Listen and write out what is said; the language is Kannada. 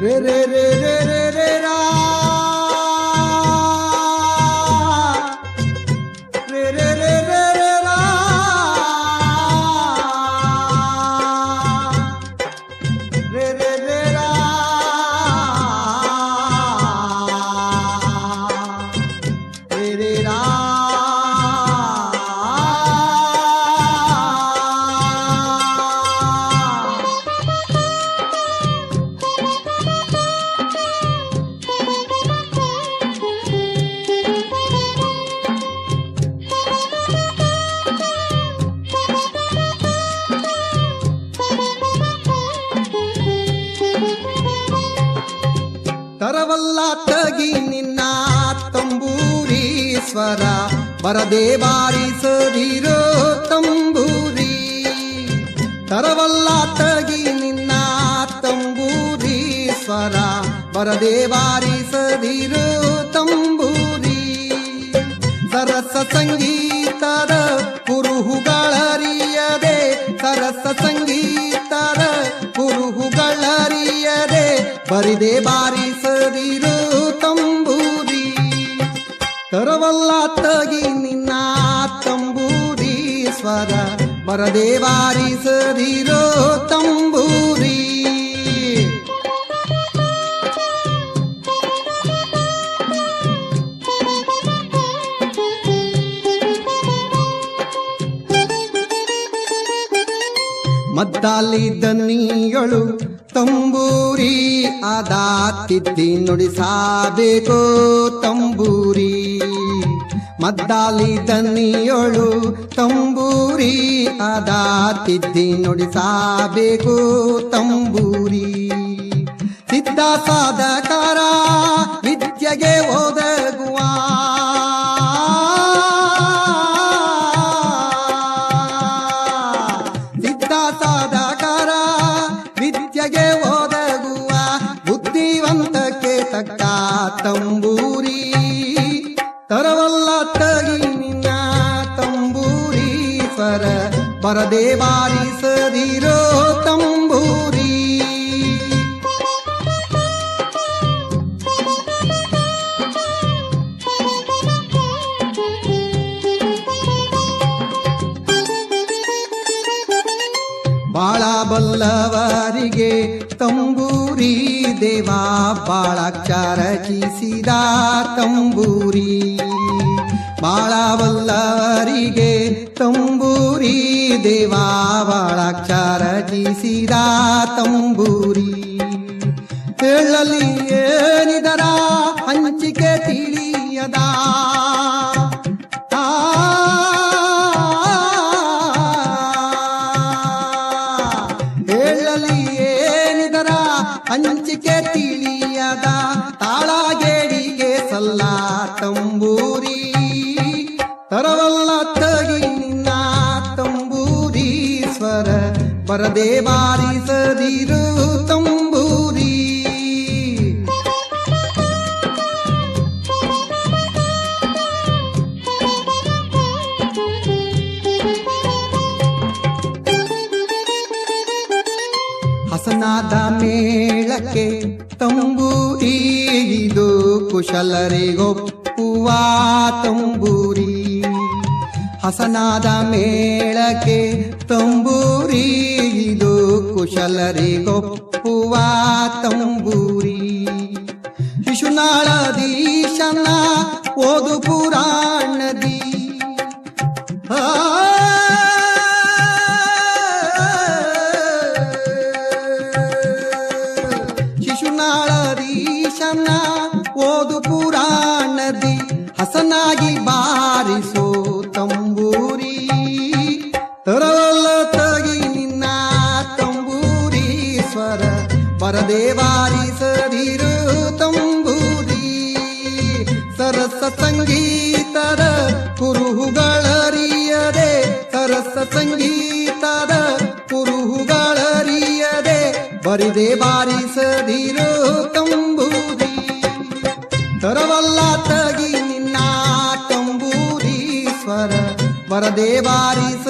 ರೇ ರೇ ರೇ ರೇ ರೇ ರೇ ರಾ ರೇ ರೇ ರೇ ರೇ ರೇ ರಾ ರೇ ರೇ ರೇ ರಾ ರೇ ರೇ ರಾ ತರವಲ್ಲ ತಗಿ ನಿನ್ನ ತಂಬೂರಿ ಸ್ವರ ಬರದೆ ಬಾರಿಸದಿರೋ ತಂಬೂರಿ ತರವಲ್ಲ ತಗಿ ನಿನ್ನ ತಂಬೂರಿ ಸ್ವರ ಬರದೆ ಬಾರಿಸದಿರೋ ತಂಬೂರಿ ಸರಸ ಸಂಗೀತದ ಕುರುಹುಗಳರಿಯದೆ ಸರಸ ಸಂಗೀತದ ಕುರುಹುಗಳರಿಯದೆ ಬರಿದೆ ಬಾರಿಸದಿರೋ ತಂಬೂರಿ ತರವಲ್ಲ ತಗಿ ನಿನ್ನ ತಂಬೂರಿ ಸ್ವರ ಬರದೆ ಬಾರಿಸದಿರೋ ತಂಬೂರಿ ಮದ್ದಾಲಿ ದನಿಯೊಳು ತಂಬೂರಿ ಆದ ತಿದ್ದಿ ನುಡಿಸಬೇಕು ತಂಬೂರಿ ಮದ್ದಾಲಿ ದನಿಯೊಳು ತಂಬೂರಿ ಆದ ತಿದ್ದಿ ನುಡಿಸಬೇಕು ತಂಬೂರಿ ಸಿದ್ಧ ಸಾಧಕರ ವಿದ್ಯೆಗೆ ಒದಗುವ ಸಾಧಕರ ವಿದ್ಯೆಗೆ ಒದಗುವ ಬುದ್ಧಿವಂತಕ್ಕೆ ತಕ್ಕ ತಂಬೂರಿ ತರವಲ್ಲ ತಗಿ ನಿನ್ನ ತಂಬೂರಿ ಸ್ವರ ಬರದೆ ಬಾರಿಸದಿರೋ ತಂಬೂರಿ ಬಾಳ ಬಲ್ಲವರಿಗೆ ತಂಬೂರಿ ದೇವ ಬಾಳಾಕ್ಷರ ರಚಿಸಿದ ತಂಬೂರಿ ಬಾಳ ಬಲ್ಲವರಿಗೆ ತಂಬೂರಿ ದೇವ ಬಾಳಾಕ್ಷರ ರಚಿಸಿದ ತಂಬೂರಿ ಹೇಳಲಿ ಏನಿದರ ಹಂಚಿಕೆ ತಿಳಿಯದ ಹಂಚಿಕೆ ತಿಳಿಯದ ತಾಳಗೇಡಿಗೆ ಸಲ್ಲ ತಂಬೂರಿ ತರವಲ್ಲ ತಗಿ ನಿನ್ನ ತಂಬೂರಿ ಸ್ವರ ಬರದೆ ಬಾರಿಸದಿರು ತಂಬೂರಿ ಹಸನಾದ ಮೇಳಕ್ಕೆ ತಂಬೂರಿ ಇದು ಕುಶಲರಿಗೊಪ್ಪುವ ತಂಬೂರಿ ಹಸನಾದ ಮೇಳಕ್ಕೆ ತಂಬೂರಿ ಇದು ಕುಶಲರಿಗೊಪ್ಪುವ ತಂಬೂರಿ ಶಿಶುನಾಳದೀಶನ ಓದು ಪುರಾಣದಿ ಶಿಶುನಾಳದೀಶನ ಓದು ಪುರಾಣದಿ ಹಸನಾಗಿ ಬಾರಿಸೋ ತಂಬೂರಿ ತರವಲ್ಲ ತಗಿ ನಿನ್ನ ತಂಬೂರಿ ಸ್ವರ ಬರದೆ ಬಾರಿಸದಿರು ತಂಬೂರಿ ಸರಸ ಸಂಗೀತದ ಕುರುಹುಗಳರಿಯದೆ ಸರಸ ಸಂಗೀತದ ಕುರುಹುಗಳರಿಯದೆ ಬರಿದೆ ಬಾರಿಸದಿರು ತಂಬೂರಿ ತರವಲ್ಲ ತಗಿ ನಿನ್ನ ತಂಬೂರಿ ಸ್ವರ ಬರದೆ ಬಾರಿಸ